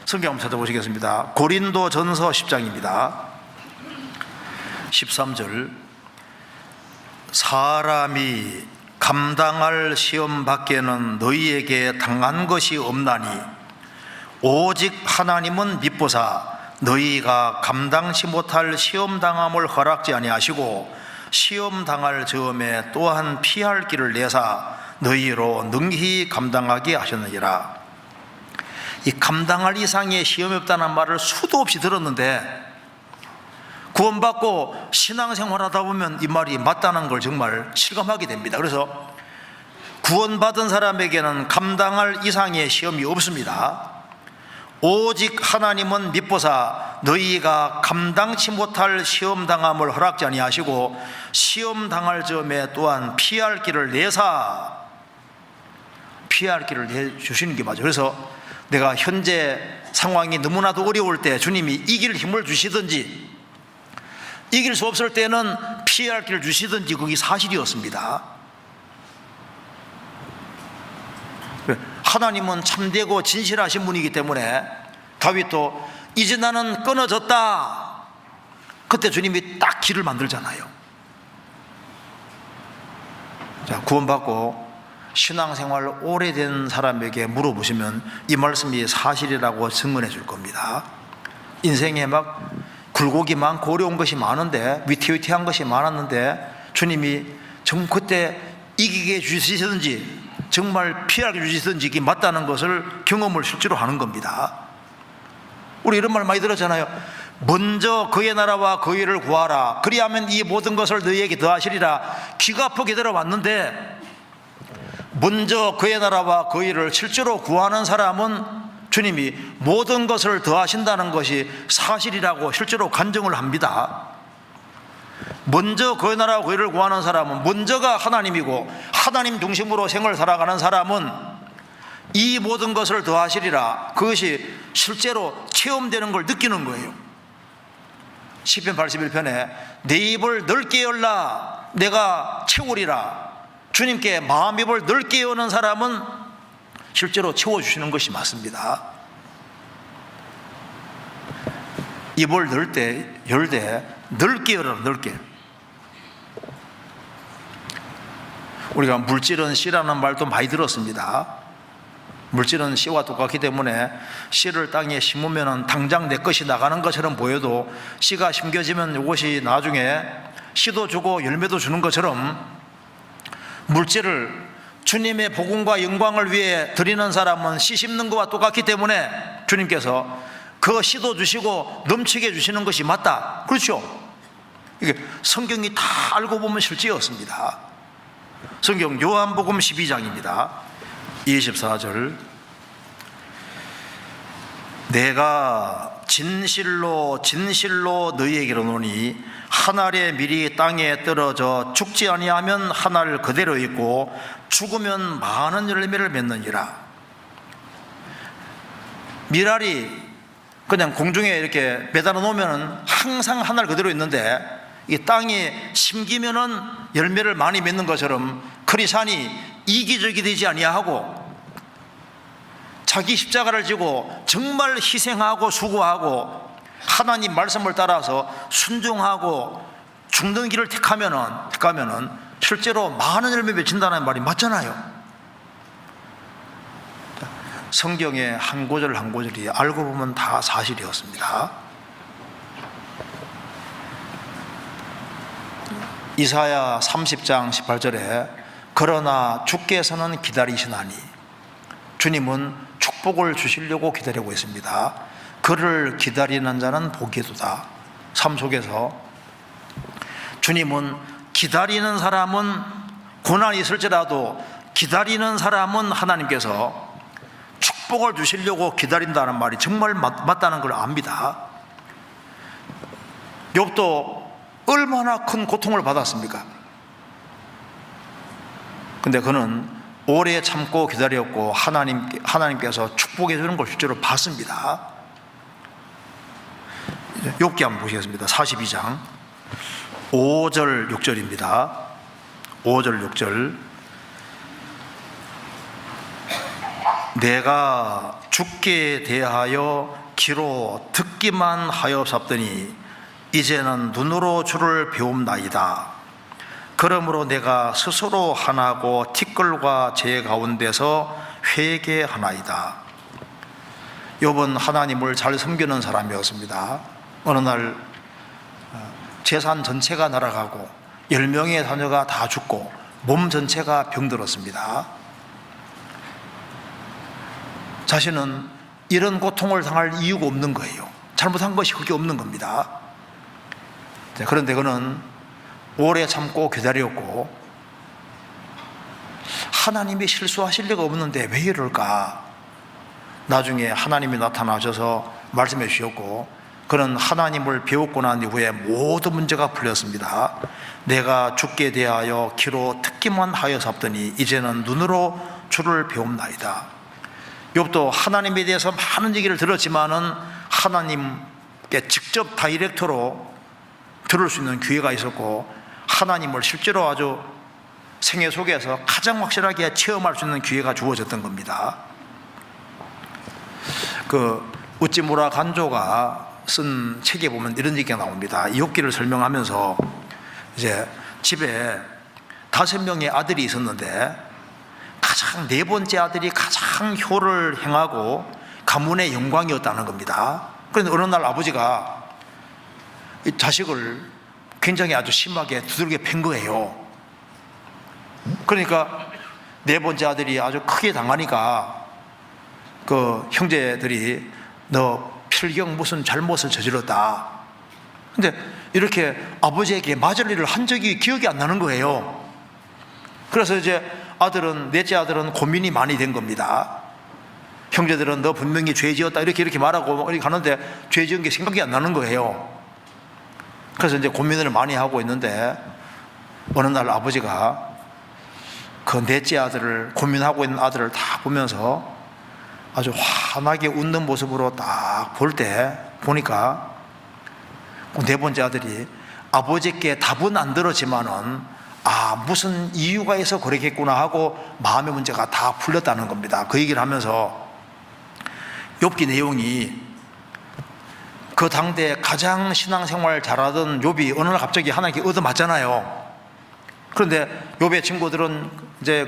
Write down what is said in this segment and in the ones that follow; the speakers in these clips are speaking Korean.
성경 한번 찾아보시겠습니다. 고린도전서 10장입니다. 13절. 사람이 감당할 시험 밖에는 너희에게 당한 것이 없나니 오직 하나님은 미쁘사 너희가 감당치 못할 시험 당함을 허락지 아니하시고 시험 당할 즈음에 또한 피할 길을 내사 너희로 능히 감당하게 하셨느니라. 이 감당할 이상의 시험이 없다는 말을 수도 없이 들었는데 구원받고 신앙생활하다 보면 이 말이 맞다는 걸 정말 실감하게 됩니다. 그래서 구원받은 사람에게는 감당할 이상의 시험이 없습니다. 오직 하나님은 미쁘사 너희가 감당치 못할 시험 당함을 허락지 아니하시고 시험 당할 즈음에 또한 피할 길을 내사, 피할 길을 내주시는 게 맞아요. 그래서 내가 현재 상황이 너무나도 어려울 때 주님이 이길 힘을 주시든지 이길 수 없을 때는 피할 길을 주시든지 그게 사실이었습니다. 하나님은 참되고 진실하신 분이기 때문에 다윗도 이제 나는 끊어졌다, 그때 주님이 딱 길을 만들잖아요. 자, 구원받고 신앙생활 오래된 사람에게 물어보시면 이 말씀이 사실이라고 증언해 줄 겁니다. 인생에 막 굴곡이 많고 어려운 것이 많은데, 위태위태한 것이 많았는데 주님이 정말 그때 이기게 해주시든지 정말 피하게 해주시든지 이게 맞다는 것을 경험을 실제로 하는 겁니다. 우리 이런 말 많이 들었잖아요. 먼저 그의 나라와 그의 일을 구하라, 그리하면 이 모든 것을 너희에게 더하시리라. 귀가 아프게 들어왔는데 먼저 그의 나라와 그의 일을 실제로 구하는 사람은 주님이 모든 것을 더하신다는 것이 사실이라고 실제로 간증을 합니다. 먼저 그의 나라와 그의 일을 구하는 사람은 먼저가 하나님이고 하나님 중심으로 생을 살아가는 사람은 이 모든 것을 더하시리라, 그것이 실제로 체험되는 걸 느끼는 거예요. 시편 81편에 내 입을 넓게 열라 내가 채우리라. 주님께 마음 입을 넓게 여는 사람은 실제로 채워주시는 것이 맞습니다. 입을 열 때 넓게 열어라, 넓게. 우리가 물질은 씨라는 말도 많이 들었습니다. 물질은 씨와 똑같기 때문에 씨를 땅에 심으면 당장 내 것이 나가는 것처럼 보여도 씨가 심겨지면 이것이 나중에 씨도 주고 열매도 주는 것처럼 물질을 주님의 복음과 영광을 위해 드리는 사람은 씨 심는 것과 똑같기 때문에 주님께서 그 씨도 주시고 넘치게 주시는 것이 맞다. 그렇죠? 이게 성경이 다 알고 보면 실제였습니다. 성경 요한복음 12장입니다 24절. 내가 진실로 진실로 너희에게 이르노니 한 알의 밀이 땅에 떨어져 죽지 아니하면 한 알 그대로 있고 죽으면 많은 열매를 맺느니라. 밀알이 그냥 공중에 이렇게 매달아 놓으면 항상 한 알 그대로 있는데 이 땅에 심기면은 열매를 많이 맺는 것처럼 크리스찬이 이기적이 되지 아니하고 자기 십자가를 지고 정말 희생하고 수고하고 하나님 말씀을 따라서 순종하고 죽는 길을 택하면은 실제로 많은 열매 맺힌다는 말이 맞잖아요. 성경의 한 구절 한 구절이 알고 보면 다 사실이었습니다. 이사야 30장 18절에 그러나 주께서는 기다리시나니, 주님은 축복을 주시려고 기다리고 있습니다. 그를 기다리는 자는 복이도다. 삶 속에서 주님은 기다리는 사람은 고난이 있을지라도 기다리는 사람은 하나님께서 축복을 주시려고 기다린다는 말이 정말 맞다는 걸 압니다. 욥도 얼마나 큰 고통을 받았습니까? 근데 그는 오래 참고 기다렸고 하나님께서 축복해 주는 걸 실제로 봤습니다. 욥기 한번 보시겠습니다. 42장 5절 6절입니다 5절 6절. 내가 죽게 대하여 귀로 듣기만 하였사더니 이제는 눈으로 주를 배움나이다. 그러므로 내가 스스로 하나고 티끌과 제 가운데서 회개하나이다. 욥은 하나님을 잘 섬기는 사람이었습니다. 어느 날 재산 전체가 날아가고 10명의 자녀가 다 죽고 몸 전체가 병들었습니다. 자신은 이런 고통을 당할 이유가 없는 거예요. 잘못한 것이 그게 없는 겁니다. 그런데 그는 오래 참고 기다렸고, 하나님이 실수하실 리가 없는데 왜 이럴까? 나중에 하나님이 나타나셔서 말씀해 주셨고, 그는 하나님을 배웠고 난 이후에 모든 문제가 풀렸습니다. 내가 죽게 대하여 귀로 듣기만 하였사더니 이제는 눈으로 주를 배움나이다. 욥도 하나님에 대해서 많은 얘기를 들었지만은 하나님께 직접 다이렉트로 들을 수 있는 기회가 있었고, 하나님을 실제로 아주 생애 속에서 가장 확실하게 체험할 수 있는 기회가 주어졌던 겁니다. 우찌무라 간조가 쓴 책에 보면 이런 얘기가 나옵니다. 욥기를 설명하면서 이제 집에 5명의 아들이 있었는데 가장 네 번째 아들이 가장 효를 행하고 가문의 영광이었다는 겁니다. 그런데 어느 날 아버지가 이 자식을 굉장히 아주 심하게 두들겨 팬 거예요. 그러니까 네 번째 아들이 아주 크게 당하니까 그 형제들이 너 필경 무슨 잘못을 저질렀다. 근데 이렇게 아버지에게 맞을 일을 한 적이 기억이 안 나는 거예요. 그래서 이제 넷째 아들은 고민이 많이 된 겁니다. 형제들은 너 분명히 죄 지었다 이렇게 말하고 이렇게 가는데 죄 지은 게 생각이 안 나는 거예요. 그래서 이제 고민을 많이 하고 있는데 어느 날 아버지가 그 넷째 아들을, 고민하고 있는 아들을 딱 보면서 아주 환하게 웃는 모습으로 딱 볼 때 보니까 네 번째 아들이 아버지께 답은 안 들었지만은 무슨 이유가 있어 그러겠구나 하고 마음의 문제가 다 풀렸다는 겁니다. 그 얘기를 하면서 욥기 내용이 그 당대 가장 신앙생활 잘하던 욥이 어느 날 갑자기 하나님께 얻어맞잖아요. 그런데 욥의 친구들은 이제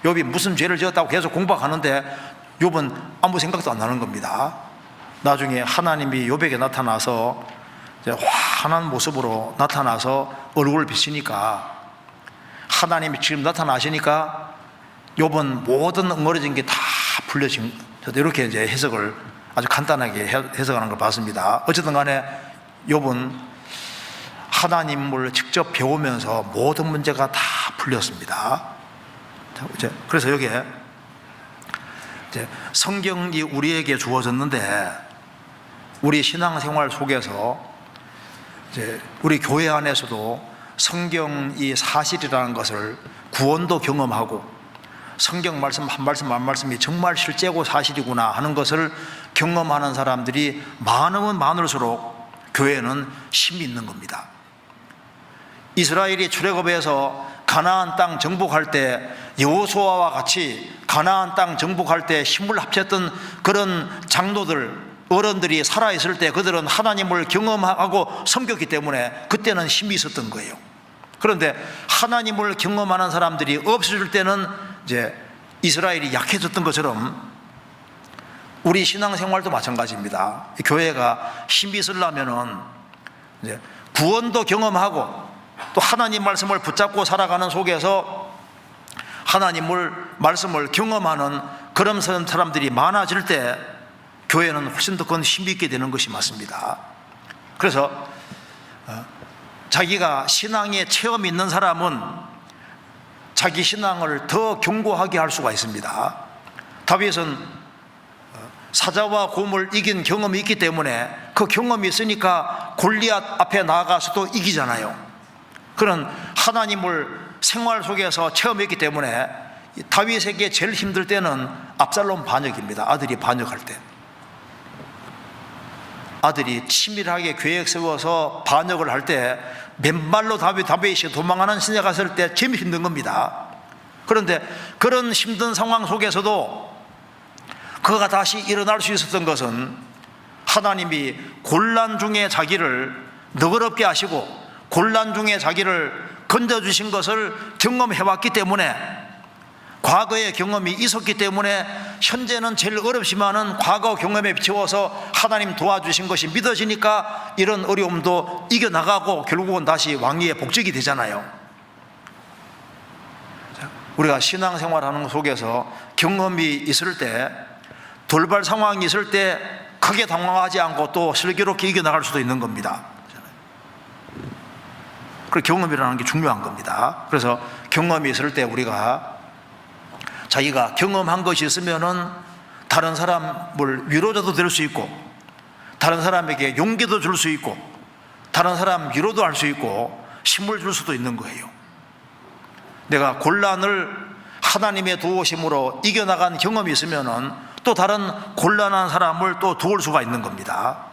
욥이 무슨 죄를 지었다고 계속 공부하는데 욥은 아무 생각도 안 나는 겁니다. 나중에 하나님이 욥에게 나타나서 이제 환한 모습으로 나타나서 얼굴을 비치니까, 하나님이 지금 나타나시니까 욥은 모든 엉거려진 게 다 풀려진, 이렇게 이제 해석을 아주 간단하게 해석하는 걸 봤습니다. 어쨌든 간에 욥은 하나님을 직접 배우면서 모든 문제가 다 풀렸습니다. 그래서 여기에 이제 성경이 우리에게 주어졌는데, 우리 신앙생활 속에서 이제 우리 교회 안에서도 성경이 사실이라는 것을, 구원도 경험하고 성경 말씀 한 말씀 한 말씀이 정말 실제고 사실이구나 하는 것을 경험하는 사람들이 많으면 많을수록 교회는 힘이 있는 겁니다. 이스라엘이 출애굽해서 가나안 땅 정복할 때 여호수아와 같이 가나안 땅 정복할 때 힘을 합쳤던 그런 장로들, 어른들이 살아있을 때 그들은 하나님을 경험하고 섬겼기 때문에 그때는 힘이 있었던 거예요. 그런데 하나님을 경험하는 사람들이 없어질 때는 이제 이스라엘이 약해졌던 것처럼 우리 신앙생활도 마찬가지입니다. 교회가 힘이 있으려면은 이제 구원도 경험하고 또 하나님 말씀을 붙잡고 살아가는 속에서 하나님을 말씀을 경험하는 그런 사람들이 많아질 때 교회는 훨씬 더 큰 힘이 있게 되는 것이 맞습니다. 그래서 자기가 신앙의 체험이 있는 사람은 자기 신앙을 더 견고하게 할 수가 있습니다. 다윗은 사자와 곰을 이긴 경험이 있기 때문에 그 경험이 있으니까 골리앗 앞에 나아가서도 이기잖아요. 그런 하나님을 생활 속에서 체험했기 때문에 다윗에게 제일 힘들 때는 압살롬 반역입니다. 아들이 반역할 때, 아들이 치밀하게 계획 세워서 반역을 할 때 맨발로 다윗이 도망하는 시대 갔을 때 제일 힘든 겁니다. 그런데 그런 힘든 상황 속에서도 그 그가 다시 일어날 수 있었던 것은 하나님이 곤란 중에 자기를 너그럽게 하시고 곤란 중에 자기를 건져주신 것을 경험해왔기 때문에, 과거의 경험이 있었기 때문에 현재는 제일 어렵지만은 과거 경험에 비추어서 하나님 도와주신 것이 믿어지니까 이런 어려움도 이겨나가고 결국은 다시 왕위의 복직이 되잖아요. 우리가 신앙생활하는 속에서 경험이 있을 때, 돌발 상황이 있을 때 크게 당황하지 않고 또 슬기롭게 이겨나갈 수도 있는 겁니다. 그 경험이라는 게 중요한 겁니다. 그래서 경험이 있을 때 우리가 자기가 경험한 것이 있으면은 다른 사람을 위로자도 될 수 있고, 다른 사람에게 용기도 줄 수 있고, 다른 사람 위로도 할 수 있고, 힘을 줄 수도 있는 거예요. 내가 곤란을 하나님의 도우심으로 이겨나간 경험이 있으면은 또 다른 곤란한 사람을 또 도울 수가 있는 겁니다.